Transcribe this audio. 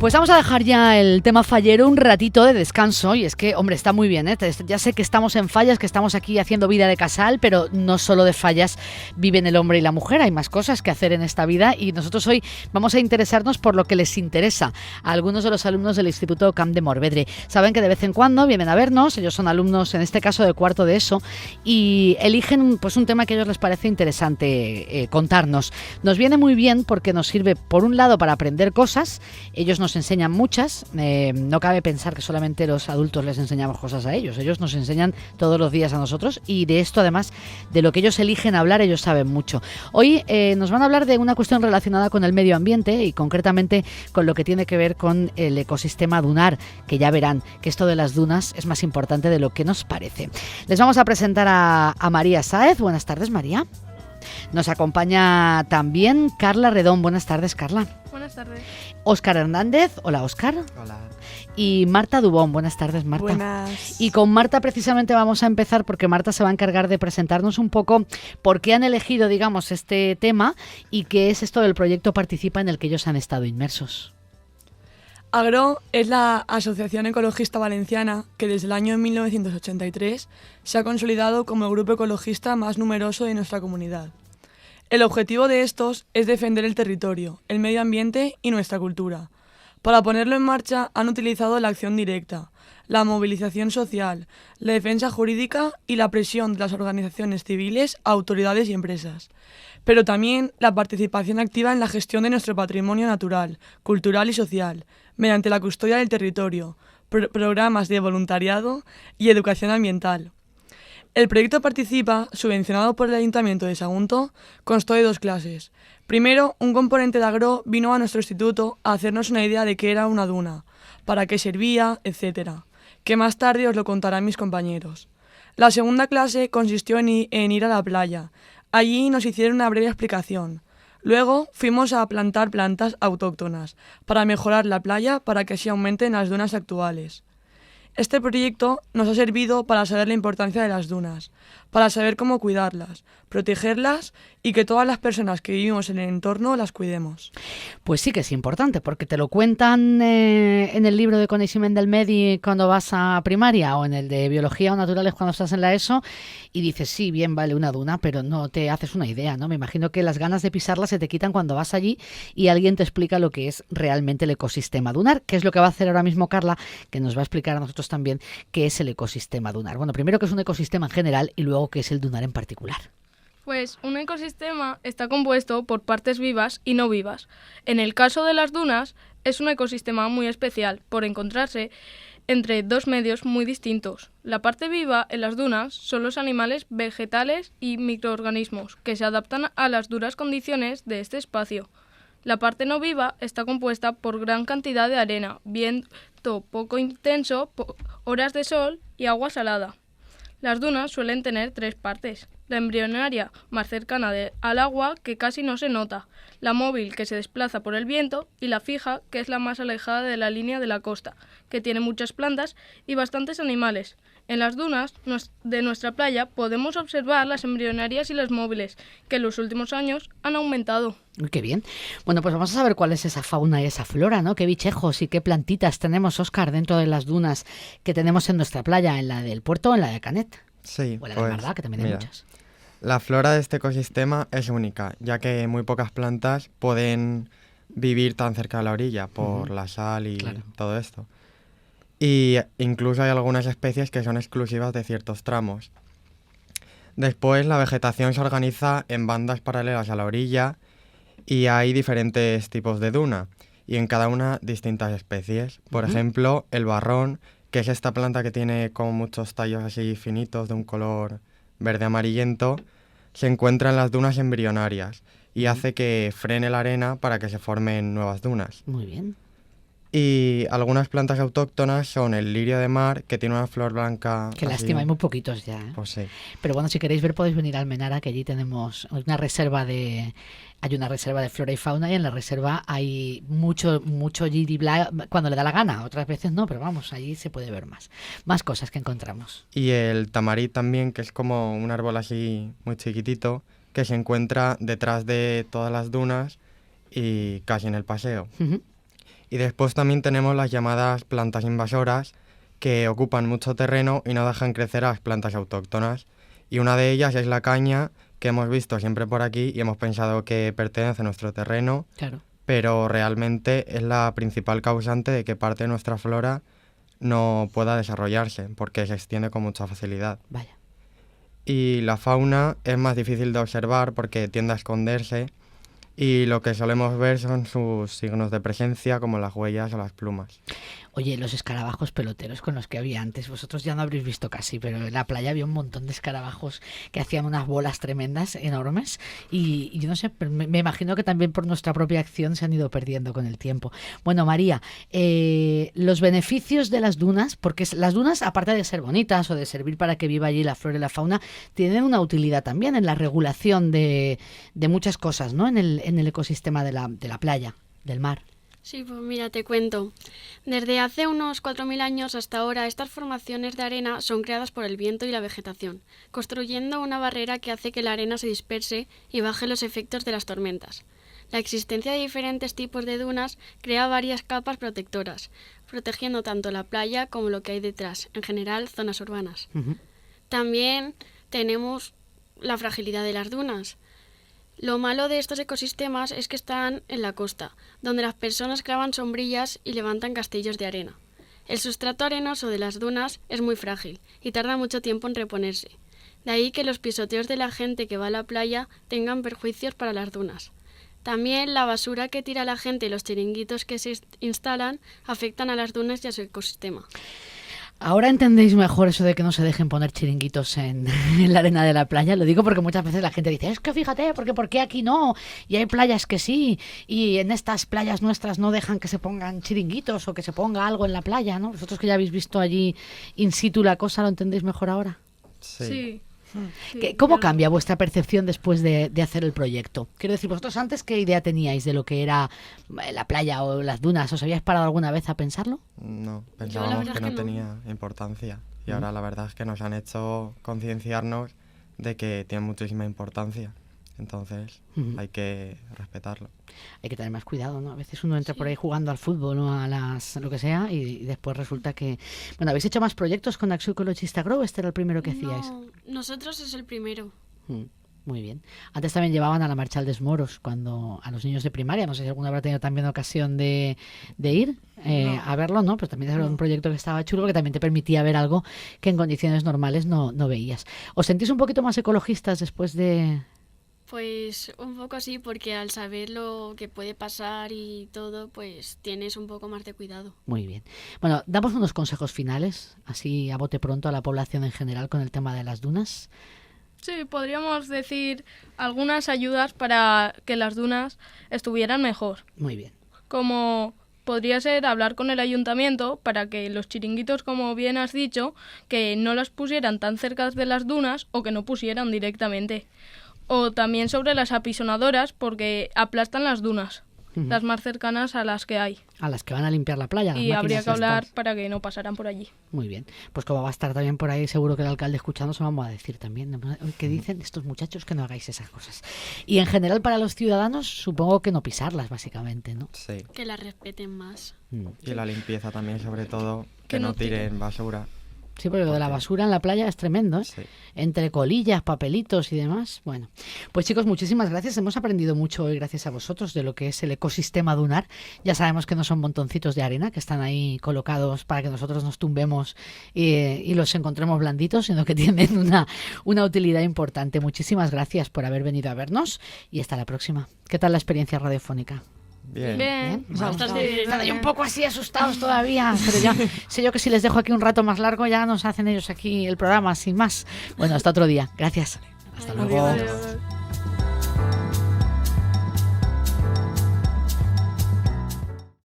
Pues vamos a dejar ya el tema fallero un ratito de descanso, y es que, hombre, está muy bien, ¿eh? Ya sé que estamos en fallas, que estamos aquí haciendo vida de casal, pero no solo de fallas viven el hombre y la mujer, hay más cosas que hacer en esta vida, y nosotros hoy vamos a interesarnos por lo que les interesa a algunos de los alumnos del Instituto Camp de Morvedre. Saben que de vez en cuando vienen a vernos, ellos son alumnos, en este caso de cuarto de ESO, y eligen pues un tema que a ellos les parece interesante contarnos. Nos viene muy bien porque nos sirve, por un lado, para aprender cosas. Ellos nos enseñan muchas, no cabe pensar que solamente los adultos les enseñamos cosas a ellos nos enseñan todos los días a nosotros, y de esto, además de lo que ellos eligen hablar, ellos saben mucho. Hoy nos van a hablar de una cuestión relacionada con el medio ambiente y concretamente con lo que tiene que ver con el ecosistema dunar, que ya verán que esto de las dunas es más importante de lo que nos parece. Les vamos a presentar a María Sáez. Buenas tardes, María. Nos acompaña también Carla Redón. Buenas tardes, Carla. Buenas tardes. Óscar Hernández. Hola, Óscar. Hola. Y Marta Dubón. Buenas tardes, Marta. Buenas. Y con Marta precisamente vamos a empezar porque Marta se va a encargar de presentarnos un poco por qué han elegido, digamos, este tema y qué es esto del proyecto Participa en el que ellos han estado inmersos. AGRO es la Asociación Ecologista Valenciana que desde el año 1983 se ha consolidado como el grupo ecologista más numeroso de nuestra comunidad. El objetivo de estos es defender el territorio, el medio ambiente y nuestra cultura. Para ponerlo en marcha han utilizado la acción directa, la movilización social, la defensa jurídica y la presión de las organizaciones civiles, autoridades y empresas. Pero también la participación activa en la gestión de nuestro patrimonio natural, cultural y social, mediante la custodia del territorio, programas de voluntariado y educación ambiental. El proyecto Participa, subvencionado por el Ayuntamiento de Sagunto, constó de 2 clases. Primero, un componente de AGRO vino a nuestro instituto a hacernos una idea de qué era una duna, para qué servía, etc., que más tarde os lo contarán mis compañeros. La segunda clase consistió en ir a la playa. Allí nos hicieron una breve explicación. Luego fuimos a plantar plantas autóctonas para mejorar la playa para que así aumenten las dunas actuales. Este proyecto nos ha servido para saber la importancia de las dunas, para saber cómo cuidarlas, protegerlas y que todas las personas que vivimos en el entorno las cuidemos. Pues sí que es importante, porque te lo cuentan en el libro de Coneixement del Medi cuando vas a primaria, o en el de Biología o Naturales cuando estás en la ESO, y dices, sí, bien, vale una duna, pero no te haces una idea, ¿no? Me imagino que las ganas de pisarla se te quitan cuando vas allí y alguien te explica lo que es realmente el ecosistema dunar, que es lo que va a hacer ahora mismo Carla, que nos va a explicar a nosotros también qué es el ecosistema dunar. Bueno, primero qué es un ecosistema en general y luego qué es el dunar en particular. Pues un ecosistema está compuesto por partes vivas y no vivas. En el caso de las dunas, es un ecosistema muy especial por encontrarse entre 2 medios muy distintos. La parte viva en las dunas son los animales vegetales y microorganismos que se adaptan a las duras condiciones de este espacio. La parte no viva está compuesta por gran cantidad de arena, viento poco intenso, horas de sol y agua salada. Las dunas suelen tener 3 partes. La embrionaria, más cercana al agua, que casi no se nota, la móvil, que se desplaza por el viento, y la fija, que es la más alejada de la línea de la costa, que tiene muchas plantas y bastantes animales. En las dunas de nuestra playa podemos observar las embrionarias y las móviles, que en los últimos años han aumentado. Uy, qué bien. Bueno, pues vamos a saber cuál es esa fauna y esa flora, ¿no? Qué bichejos y qué plantitas tenemos, Óscar, dentro de las dunas que tenemos en nuestra playa, en la del puerto o en la de Canet. Sí, o en la del Mardá, que también hay muchas. La flora de este ecosistema es única, ya que muy pocas plantas pueden vivir tan cerca de la orilla por la sal y todo esto. Y incluso hay algunas especies que son exclusivas de ciertos tramos. Después, la vegetación se organiza en bandas paralelas a la orilla y hay diferentes tipos de duna, y en cada una distintas especies. Por ejemplo, el barrón, que es esta planta que tiene como muchos tallos así finitos de un color verde amarillento, se encuentra en las dunas embrionarias y hace que frene la arena para que se formen nuevas dunas. Muy bien. Y algunas plantas autóctonas son el lirio de mar, que tiene una flor blanca. Qué lástima, hay muy poquitos ya, ¿eh? Pues sí. Pero bueno, si queréis ver podéis venir a Almenara, que allí tenemos una reserva de... Hay una reserva de flora y fauna, y en la reserva hay mucho giribla cuando le da la gana. Otras veces no, pero vamos, allí se puede ver más cosas que encontramos. Y el tamarí también, que es como un árbol así muy chiquitito, que se encuentra detrás de todas las dunas y casi en el paseo. Y después también tenemos las llamadas plantas invasoras, que ocupan mucho terreno y no dejan crecer a las plantas autóctonas. Y una de ellas es la caña, que hemos visto siempre por aquí y hemos pensado que pertenece a nuestro terreno, Claro. pero realmente es la principal causante de que parte de nuestra flora no pueda desarrollarse, porque se extiende con mucha facilidad. Vaya. Y la fauna es más difícil de observar porque tiende a esconderse, y lo que solemos ver son sus signos de presencia, como las huellas o las plumas. Oye, los escarabajos peloteros con los que había antes, vosotros ya no habréis visto casi, pero en la playa había un montón de escarabajos que hacían unas bolas tremendas, enormes, y yo no sé, pero me imagino que también por nuestra propia acción se han ido perdiendo con el tiempo. Bueno, María, los beneficios de las dunas, porque las dunas, aparte de ser bonitas o de servir para que viva allí la flora y la fauna, tienen una utilidad también en la regulación de muchas cosas, ¿no? En el ecosistema de la playa, del mar. Sí, pues mira, te cuento. Desde hace unos 4.000 años hasta ahora, estas formaciones de arena son creadas por el viento y la vegetación, construyendo una barrera que hace que la arena se disperse y baje los efectos de las tormentas. La existencia de diferentes tipos de dunas crea varias capas protectoras, protegiendo tanto la playa como lo que hay detrás, en general zonas urbanas. Uh-huh. También tenemos la fragilidad de las dunas. Lo malo de estos ecosistemas es que están en la costa, donde las personas clavan sombrillas y levantan castillos de arena. El sustrato arenoso de las dunas es muy frágil y tarda mucho tiempo en reponerse. De ahí que los pisoteos de la gente que va a la playa tengan perjuicios para las dunas. También la basura que tira la gente y los chiringuitos que se instalan afectan a las dunas y a su ecosistema. Ahora entendéis mejor eso de que no se dejen poner chiringuitos en la arena de la playa. Lo digo porque muchas veces la gente dice, es que fíjate, porque ¿por qué aquí no? Y hay playas que sí, y en estas playas nuestras no dejan que se pongan chiringuitos o que se ponga algo en la playa, ¿no? Vosotros que ya habéis visto allí in situ la cosa, ¿lo entendéis mejor ahora? Sí. ¿Cómo cambia vuestra percepción después de hacer el proyecto? Quiero decir, vosotros antes, ¿qué idea teníais de lo que era la playa o las dunas? ¿Os habíais parado alguna vez a pensarlo? No, pensábamos que no no. tenía importancia. Y ahora la verdad es que nos han hecho concienciarnos de que tiene muchísima importancia. Entonces hay que respetarlo. Hay que tener más cuidado, ¿no? A veces uno entra por ahí jugando al fútbol o a lo que sea y después resulta que... Bueno, ¿habéis hecho más proyectos con Acció Ecologista Grow? ¿Este era el primero que hacíais? No, nosotros es el primero. Muy bien. Antes también llevaban a la marcha al Desmoros cuando a los niños de primaria, no sé si alguna habrá tenido también ocasión de ir a verlo, ¿no? Pero también era un proyecto que estaba chulo, que también te permitía ver algo que en condiciones normales no veías. ¿Os sentís un poquito más ecologistas después de...? Pues un poco sí, porque al saber lo que puede pasar y todo, pues tienes un poco más de cuidado. Muy bien. Bueno, damos unos consejos finales, así a bote pronto a la población en general con el tema de las dunas. Sí, podríamos decir algunas ayudas para que las dunas estuvieran mejor. Muy bien. Como podría ser hablar con el ayuntamiento para que los chiringuitos, como bien has dicho, que no las pusieran tan cerca de las dunas o que no pusieran directamente. O también sobre las apisonadoras, porque aplastan las dunas, las más cercanas a las que hay. A las que van a limpiar la playa. Y habría que hablar estas. para que no pasaran por allí. Muy bien. Pues como va a estar también por ahí, seguro que el alcalde escuchando, se vamos a decir también. ¿Qué dicen estos muchachos? Que no hagáis esas cosas. Y en general para los ciudadanos, supongo que no pisarlas, básicamente, ¿no? Sí. Que las respeten más. Y la limpieza también, sobre todo, que no tiren basura. Sí, porque lo de la basura en la playa es tremendo, ¿eh? Sí. Entre colillas, papelitos y demás. Bueno, pues chicos, muchísimas gracias. Hemos aprendido mucho hoy gracias a vosotros de lo que es el ecosistema dunar. Ya sabemos que no son montoncitos de arena que están ahí colocados para que nosotros nos tumbemos y los encontremos blanditos, sino que tienen una utilidad importante. Muchísimas gracias por haber venido a vernos y hasta la próxima. ¿Qué tal la experiencia radiofónica? Bien. Bien. Están ahí un poco así asustados todavía, pero ya sé yo que si les dejo aquí un rato más largo ya nos hacen ellos aquí el programa sin más. Bueno, hasta otro día. Gracias. Hasta luego. Adiós.